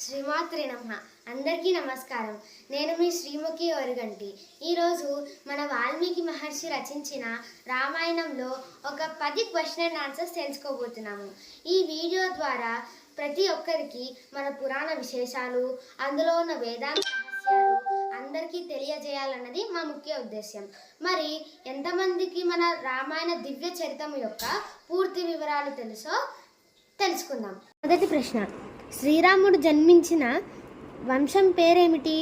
శ్రీమాత్రే నమః. అందరికీ నమస్కారం. నేను మీ శ్రీముఖి ఒరుగంటి. ఈరోజు మన వాల్మీకి మహర్షి రచించిన రామాయణంలో ఒక 10 క్వశ్చన్ అండ్ ఆన్సర్స్ తెలుసుకోబోతున్నాము. ఈ వీడియో ద్వారా ప్రతి ఒక్కరికి మన పురాణ విశేషాలు, అందులో ఉన్న వేదాంత రహస్యాలు అందరికీ తెలియజేయాలన్నది మా ముఖ్య ఉద్దేశ్యం. మరి ఎంతమందికి మన రామాయణ దివ్య చరిత్రం యొక్క పూర్తి వివరాలు తెలుసుకుందాం. మొదటి ప్రశ్న, శ్రీరాముడు జన్మించిన వంశం పేరేమిటి?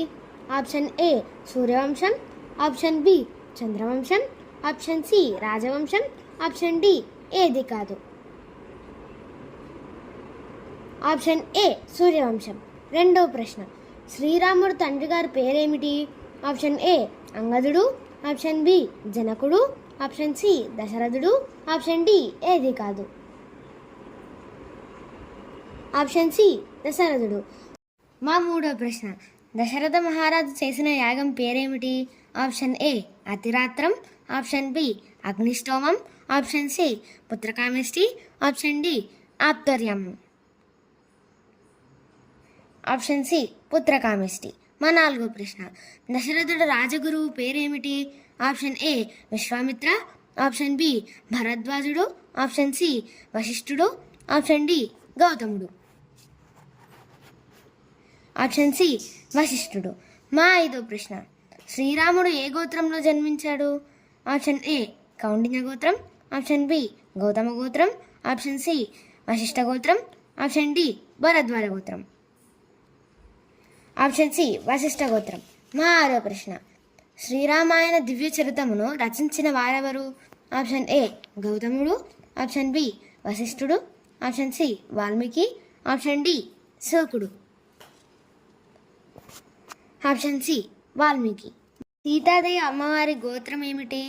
ఆప్షన్ ఏ సూర్యవంశం, ఆప్షన్ బి చంద్రవంశం, ఆప్షన్ సి రాజవంశం, ఆప్షన్ డి ఏది కాదు. ఆప్షన్ ఏ సూర్యవంశం. రెండవ ప్రశ్న, శ్రీరాముడు తండ్రి గారి పేరేమిటి? ఆప్షన్ ఏ అంగదుడు, ఆప్షన్ బి జనకుడు, ఆప్షన్ సి దశరథుడు, ఆప్షన్ డి ఏది కాదు. ఆప్షన్ సి దశరథుడు. మా మూడవ ప్రశ్న, దశరథ మహారాజు చేసిన యాగం పేరేమిటి? ఆప్షన్ ఏ అతిరాత్రం, ఆప్షన్ బి అగ్నిష్టోమం, ఆప్షన్ సి పుత్రకామేష్టి, ఆప్షన్ డి ఆప్తర్యము. ఆప్షన్ సి పుత్రకామేష్టి. మా నాలుగో ప్రశ్న, దశరథుడు రాజగురువు పేరేమిటి? Option A Vishwamitra, option B భరద్వాజుడు, ఆప్షన్ సి వశిష్ఠుడు, ఆప్షన్ డి గౌతముడు. ఆప్షన్ సి వశిష్ఠుడు. మా ఐదో ప్రశ్న, శ్రీరాముడు ఏ గోత్రంలో జన్మించాడు? ఆప్షన్ ఏ కౌండిన్య గోత్రం, ఆప్షన్ బి గౌతమ గోత్రం, ఆప్షన్ సి వశిష్ఠ గోత్రం, ఆప్షన్ డి భరద్వాజ గోత్రం. ఆప్షన్ సి వశిష్ఠ గోత్రం. మా ఆరో ప్రశ్న, శ్రీరామాయణ దివ్య చరితమును రచించిన వారెవరు? ఆప్షన్ ఏ గౌతముడు, ఆప్షన్ బి వశిష్ఠుడు, option C Valmiki, option D శోకుడు. Option C Valmiki. సీతాదేవి అమ్మవారి గోత్రం ఏమిటి?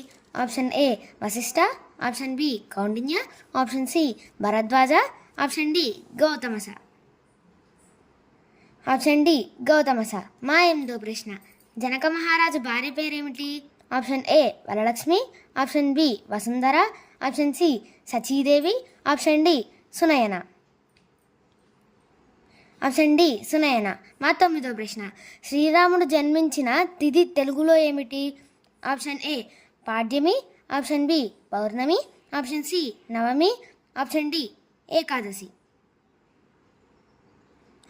Option A Vashishtha, option B Kaundinya, option C Bharadwaj, option D గౌతమస. ఆప్షన్ డి గౌతమస. మా ఎనిమిదో ప్రశ్న, జనక మహారాజు భార్య పేరేమిటి? Option A Varalakshmi, option B Vasundhara, option C Sachidevi, option D Sunayana. Option D Sunayana. మా తొమ్మిదో ప్రశ్న, శ్రీరాముడు జన్మించిన తిథి తెలుగులో ఏమిటి? ఆప్షన్ ఏ పాడ్యమి, ఆప్షన్ బి పౌర్ణమి, ఆప్షన్ సి నవమి, ఆప్షన్ డి ఏకాదశి.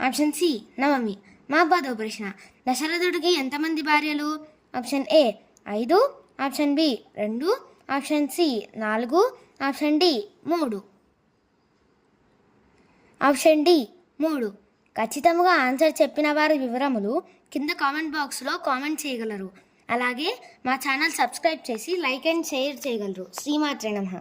ఆప్షన్ సి నవమి. మా పదో ప్రశ్న, దశరథుడికి ఎంతమంది భార్యలు? Option A 5, option B 2, option C 4, option D 3. Option D 3. ఖచ్చితంగా ఆన్సర్ చెప్పిన వారి వివరములు కింద కామెంట్ బాక్స్లో కామెంట్ చేయగలరు. అలాగే మా ఛానల్ సబ్స్క్రైబ్ చేసి లైక్ అండ్ షేర్ చేయగలరు. శ్రీమాత్రే నమః.